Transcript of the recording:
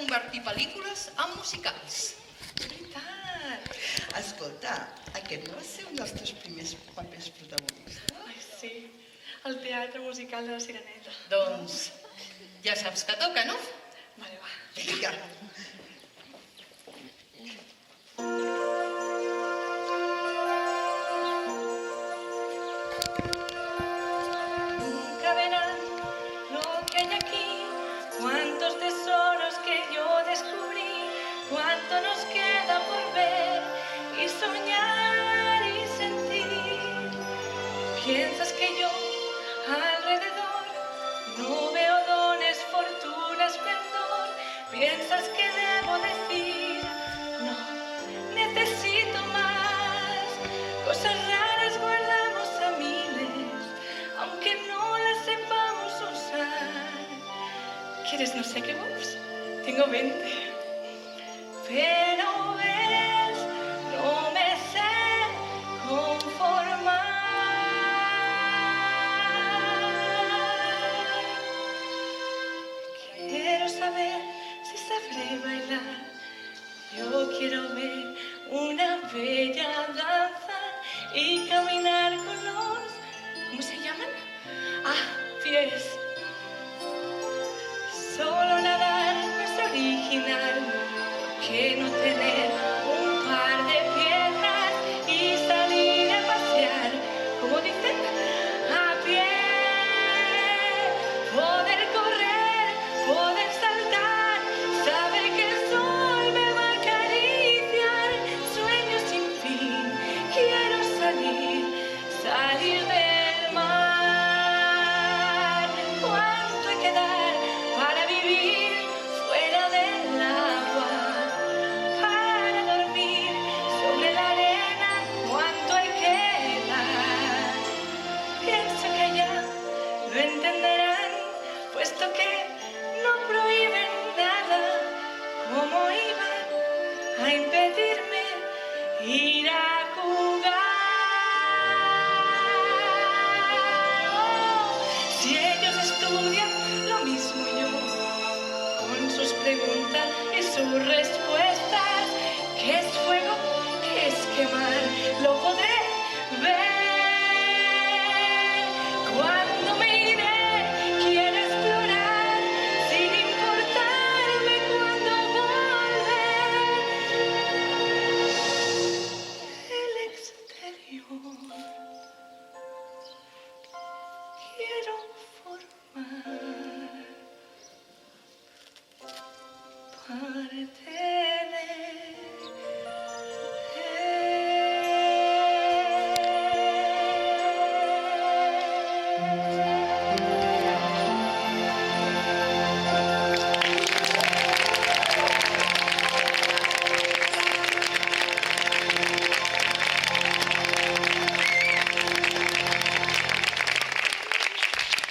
convertir pel·lícules en musicals. Veritat. Escolta, aquest no va ser un dels teus primers papers protagonistes? Ai, sí. El teatre musical de la Sireneta. Doncs ja saps que toca, no? Vale, va. Vinga. Nunca verán lo que hay aquí, cuántos tesoros que yo descubrí, cuánto nos queda por ver y soñar y sentir. Piensas que yo alrededor no veo dones, fortuna, esplendor. Piensas que debo decir, no, necesito más. Cosas raras guardamos a miles, aunque no las sepamos usar. ¿Quieres no sé qué voz? Tengo 20. Pero ves, no me sé conformar. Quiero saber si sabré bailar. Yo quiero ver una bella danza y caminar con los... ¿Cómo se llaman? Ah, pies. Solo nadar no es original. ¿Por qué no tener un par de piernas y salir a pasear? Como dicen, a pie. Poder correr, poder saltar, saber que el sol me va a acariciar. Sueños sin fin, quiero salir, salir del mar. ¿Cuánto hay que dar para vivir fuera del agua? Para dormir sobre la arena, ¿cuánto hay que dar? Pienso que ya lo entenderán, puesto que no prohíben nada. ¿Cómo iban a impedirme ir a jugar? Si ellos estudian lo mismo yo, con sus preguntas y sus respuestas, ¿qué es fuego? ¿Qué es quemar? Lo podré ver. Cuando me iré, quiero explorar, sin importarme cuándo volver. El exterior quiero formar parte